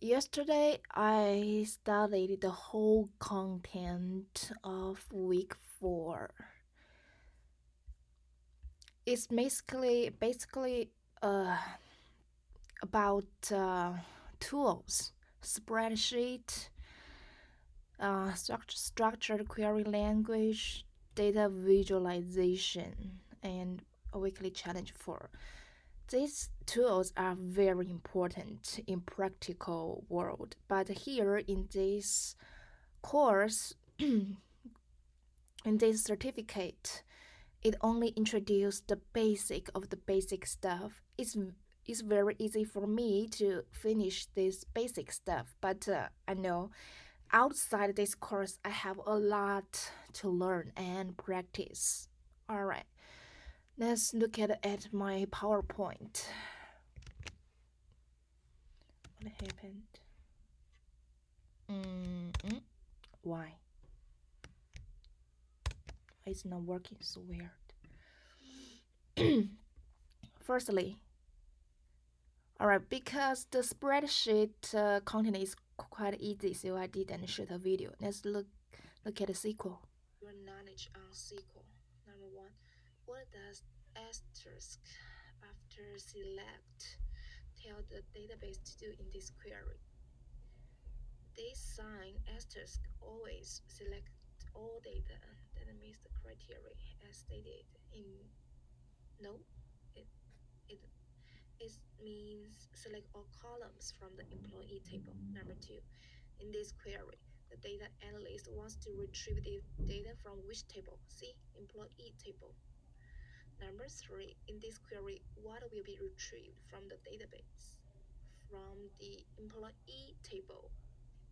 Yesterday I studied the whole content of week 4. It's basically uh about tools, spreadsheet, structured query language, data visualization, and a weekly challenge for. These tools are very important in practical world, but here in this course, in this certificate, it only introduced the basic of the basic stuff. It's very easy for me to finish this basic stuff, but I know outside this course I have a lot to learn and practice. All right, let's look at my PowerPoint. What happened? Mm-mm. Why? It's not working so weird. Firstly, all right, because the spreadsheet content is quite easy, so I didn't shoot a video. Let's look at the SQL. Your knowledge on SQL. Number one, what does asterisk after select tell the database to do in this query? This sign asterisk always select all data that meets the criteria as stated in no. It it it means select all columns from the employee table. Number two, in this query, the data analyst wants to retrieve the data from which table? See, employee table. Number three, in this query, what will be retrieved from the database? From the employee table.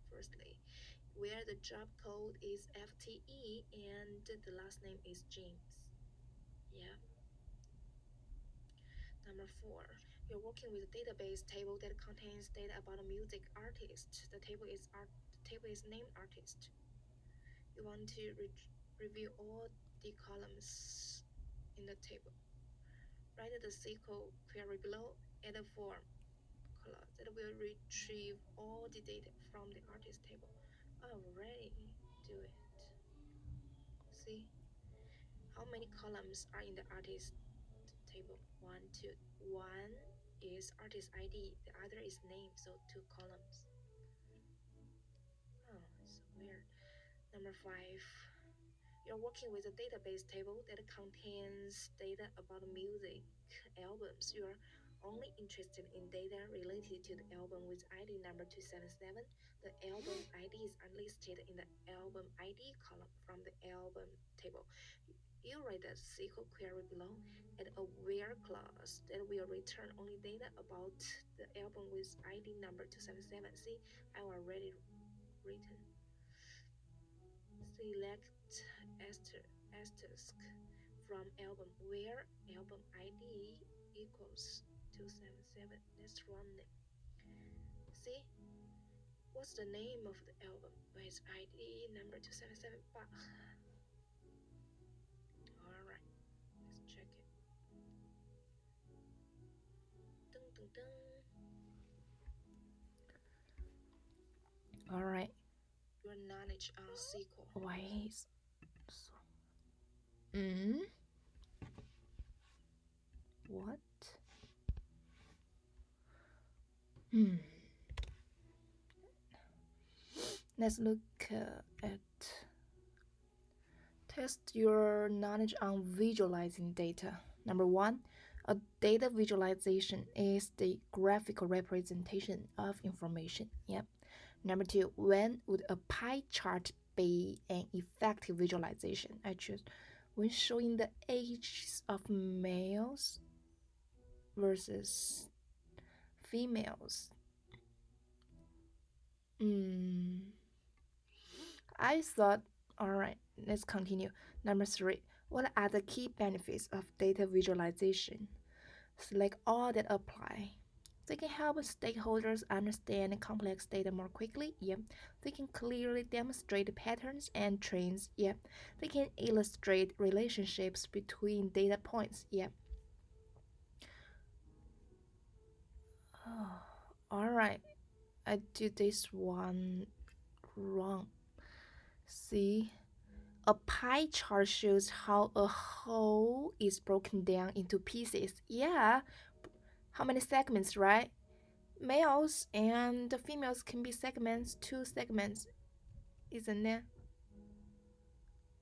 Firstly, where the job code is FTE and the last name is James. Yeah. Number four, you're working with a database table that contains data about a music artist. The table is named artist. You want to review all the columns in the table. Write the SQL query below, add a form clause that will retrieve all the data from the artist table. Already do it. See how many columns are in the artist table? One, two. One is artist ID, the other is name, so two columns. Oh, it's weird. Number five, you're working with a database table that contains data about music albums. You're only interested in data related to the album with ID number 277. The album ID is unlisted in the album ID column from the album table. You write the SQL query below, add a where clause that will return only data about the album with ID number 277. See, I already written. Select asterisk from album where album ID equals 277. Let's run it. See, what's the name of the album with ID number 277? Alright, let's check it. Dun, dun, dun. Alright. Your knowledge on SQL. Why is so... What? Hmm. Let's look at test your knowledge on visualizing data. Number one, a data visualization is the graphical representation of information. Yep. Number two, when would a pie chart be an effective visualization? I choose when showing the ages of males versus females. I thought, alright, let's continue. Number three, what are the key benefits of data visualization? Select all that apply. They can help stakeholders understand complex data more quickly. Yep. They can clearly demonstrate patterns and trends. Yep. They can illustrate relationships between data points. Yep. Oh, all right. I do this one wrong. See, a pie chart shows how a whole is broken down into pieces. Yeah, how many segments, right? Males and the females can be segments, 2 segments, isn't it?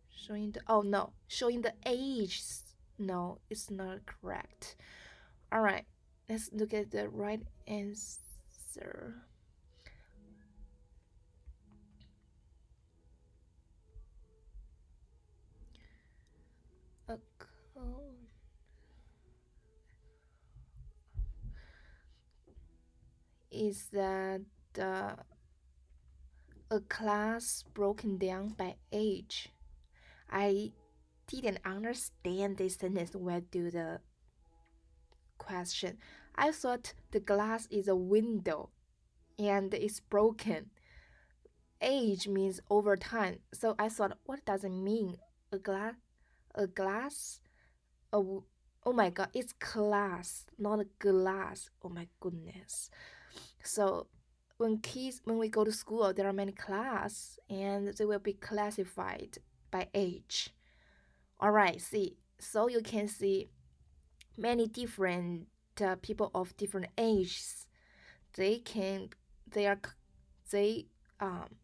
Showing the, oh no, showing the age. No, it's not correct. All right, let's look at the right answer. A cone is that a class broken down by age. I didn't understand this sentence when I do the question. I thought the glass is a window and it's broken. Age means over time. So I thought, what does it mean? A glass? A glass? Oh my god, it's class, not a glass. Oh my goodness. So when we go to school, there are many class and they will be classified by age. All right, see. So you can see many different people of different ages. They can they are they um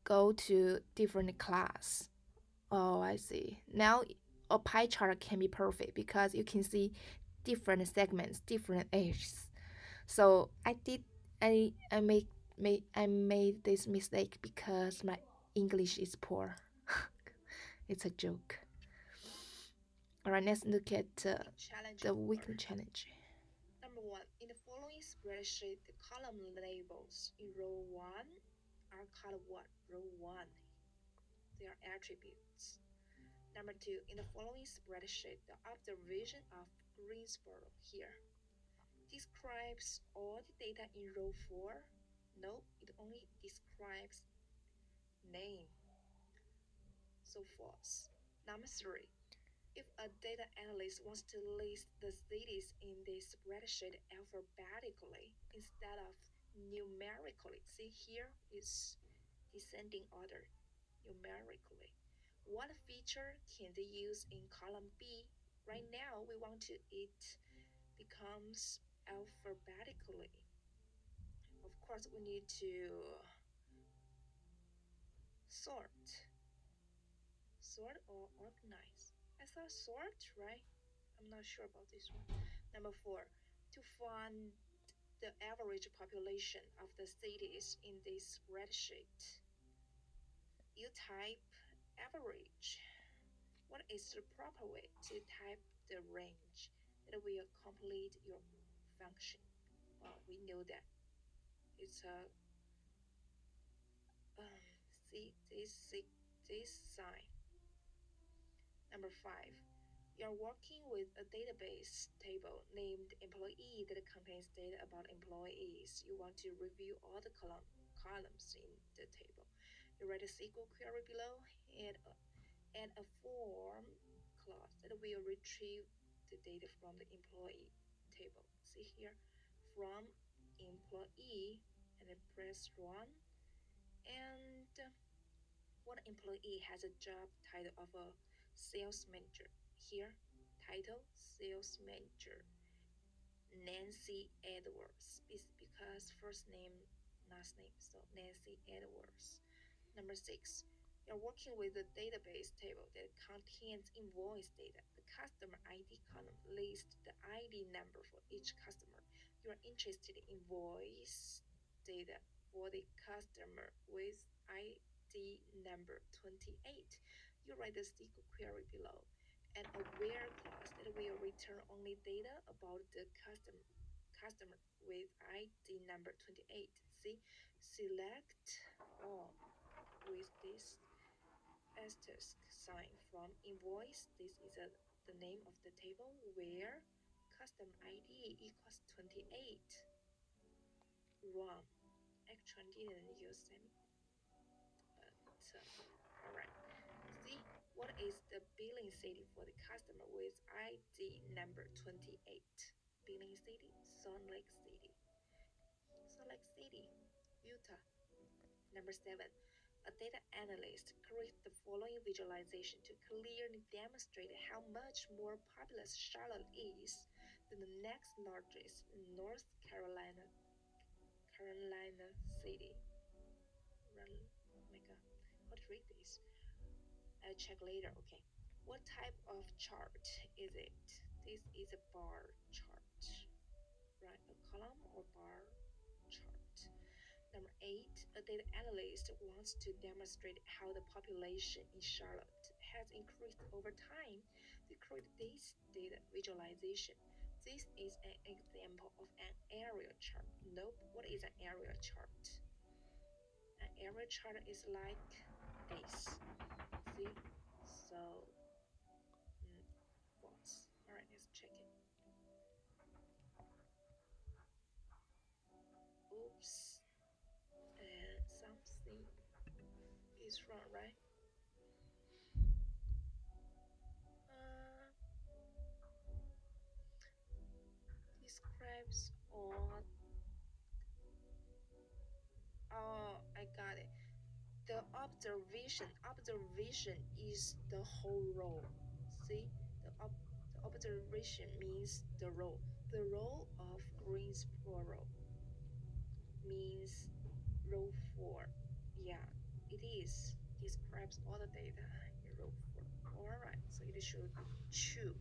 go to different class. Oh, I see. Now a pie chart can be perfect because you can see different segments, different ages. So I made this mistake because my English is poor. It's a joke. All right, let's look at the weekly challenge. Number one, in the following spreadsheet, the column labels in row one are called what? Row one. They are attributes. Number two, in the following spreadsheet, the observation of Greensboro here describes all the data in row 4. No, it only describes name. So false. Number 3, if a data analyst wants to list the cities in the spreadsheet alphabetically instead of numerically, see here is descending order numerically. What feature can they use in column B? Right now, we want to it becomes alphabetically. Of course, we need to sort, sort or organize. I thought sort, right? I'm not sure about this one. Number 4, to find the average population of the cities in this spreadsheet, you type average. What is the proper way to type the range that will complete your function? Well, we know that it's a see this sign. Number 5, you're working with a database table named employee that contains data about employees. You want to review all the columns in the table. You write a SQL query below and add a form clause that will retrieve the data from the employee table. See here, from employee, and then press run. And one employee has a job title of a sales manager. Here, title sales manager. Nancy Edwards is because first name, last name, so Nancy Edwards. Number 6, you're working with a database table that contains invoice data. The customer ID column lists the ID number for each customer. You're interested in invoice data for the customer with ID number 28. You write the SQL query below and a where clause that will return only data about the customer with ID number 28. See, select all with this asterisk sign from invoice. This is the name of the table where custom ID equals 28. Wrong. Actually didn't use semicolon. But alright. See, what is the billing city for the customer with ID number 28? Billing city, Salt Lake City. Salt Lake City, Utah. Number 7. A data analyst creates the following visualization to clearly demonstrate how much more populous Charlotte is than the next largest North Carolina city. Oh my god, how to read this? I'll check later. Okay. What type of chart is it? This is a bar chart, right? A column or bar chart. Number 8, a data analyst wants to demonstrate how the population in Charlotte has increased over time to create this data visualization. This is an example of an area chart. Nope, what is an area chart? An area chart is like this. See? So, false. Alright, let's check it. Oops. And something is wrong, right? Uh, describes all. Oh, I got it. The observation is the whole row. See, the observation means the row. The row of Greensboro means row 4. Yeah, it is. Describes all the data in row 4. Alright, so it should be 2.